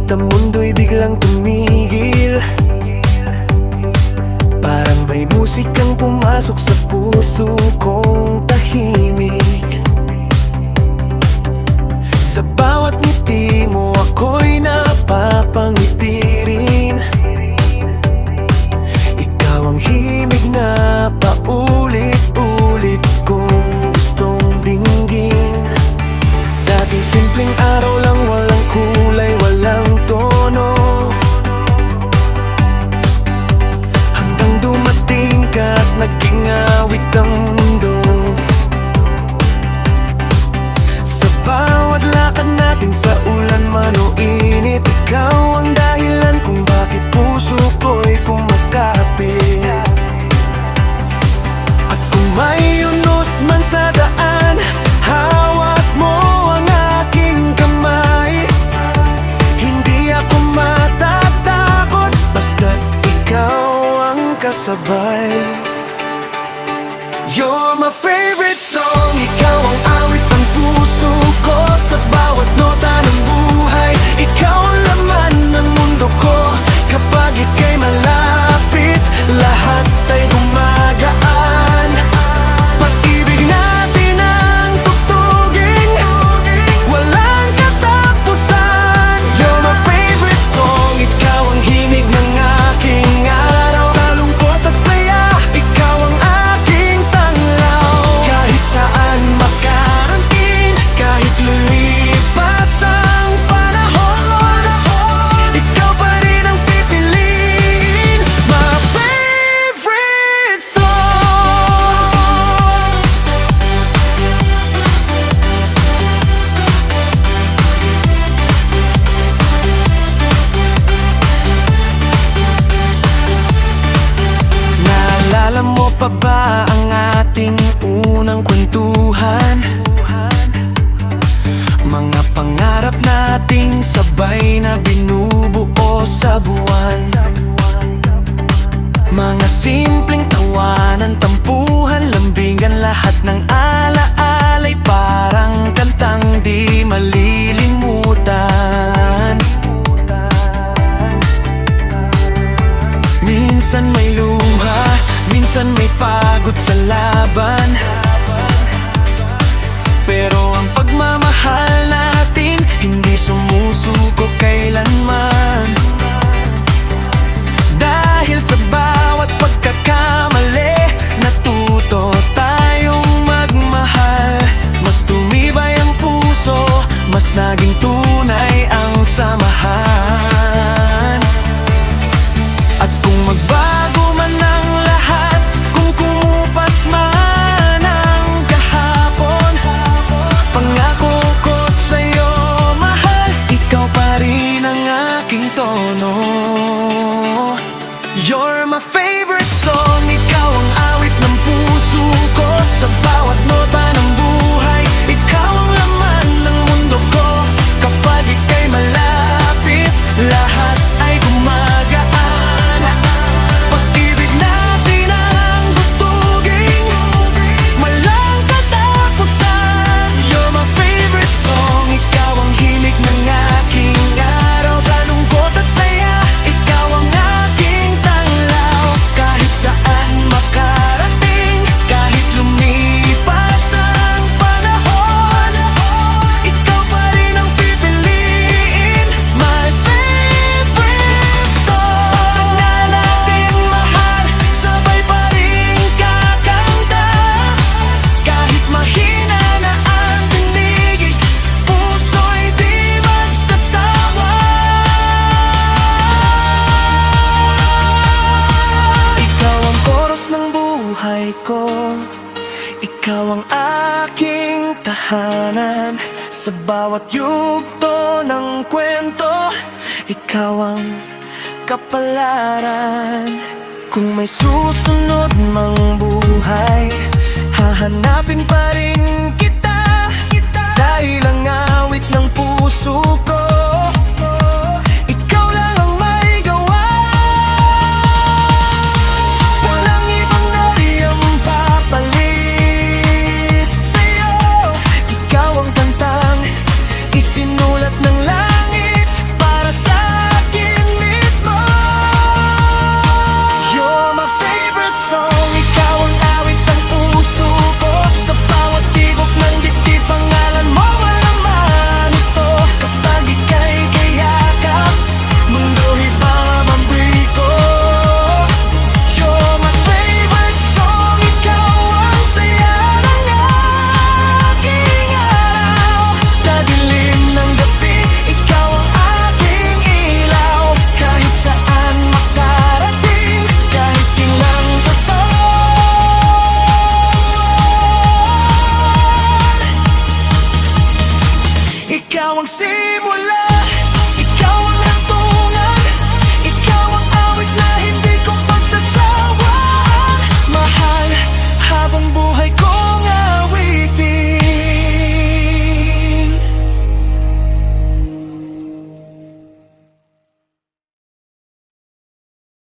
ang mundo'y biglang tumigil. Parang may musikang pumasok sa puso kong tahimik. Sa bawat ngiti mo ako'y napapangiti rin. Ikaw ang himig na paulit-ulit kong gustong dinggin. Dati simpleng araw lang, walang kulay, walang tono, hanggang dumating ka at naging awit ang mundo. Sa bawat lakad natin, sa ulan man o init, ikaw ang dahilan kung bakit puso ko'y kumakapit. At kung may unos man sa daan, hawak mo ang aking kamay. Hindi ako matatakot, basta't ikaw ang kasabay. You're my favorite song, ikaw ang awit ng puso ko. Sa bawat nota ng buhay, ikaw ang laman ng mundo ko. Kapag ika'y malapit, lahat ay gumagaan. Pag-ibig natin ang tugtugin, walang katapusan. You're my favorite song, ikaw ang himig ng aking araw. Sa lungkot at saya, ikaw ang aking tanglaw. Kahit saan makarating, kahit lumipas ang panahon, ikaw pa rin ang pipiliin. My favorite song. Naalala mo pa ba ang ating unang kwentuhan? Mga pangarap nating sabay na binubuo sa buwan. Mga simpleng tawanan, tampuhan, lambingan, lahat ng alaala'y parang kantang di malilimutan. Minsan may luha, minsan may pagod sa laban, pero ang pagmamahal natin hindi sumusuko kailanman. Dahil sa bawat pagkakamali, natuto tayong magmahal. Mas tumibay ang puso, mas naging tunay ang samahan. At kung magbago man ang lahat, kung kumupas man ang kahapon, pangako ko sa'yo, mahal, ikaw pa rin ang aking tono. You're my favorite song, ikaw ang awit ng puso ko. Sa bawat nota ng buhay, ikaw ang laman ng mundo ko. Kapag ika'y malapit, lahat ay gumagaan. Pag-ibig natin ang tugtugin, walang katapusan. You're my favorite song, ikaw ang himig ng aking araw. Sa lungkot at saya, ikaw ang aking tanglaw. Kahit saan makarating, kahit lumipas ang panahon, ikaw pa rin ang pipiliin. My favorite song. Pagkanya natin mahal, sabay pa rin kakanta. Kahit mahina na ang tindig, puso'y di magsasawa. Ikaw ang oras ng buhay ko, ikaw ang aking tahanan. Sa bawat yugto ng kwento, ikaw ang kapalaran. Kung may susunod mang buhay, hahanapin pa rin kita. Dahil ang awit ng puso ko, ikaw lang ang may gawa. Walang ibang nariyang papalit sa'yo. Ikaw ang kantang isinulat ng langit para sa ikaw ang simula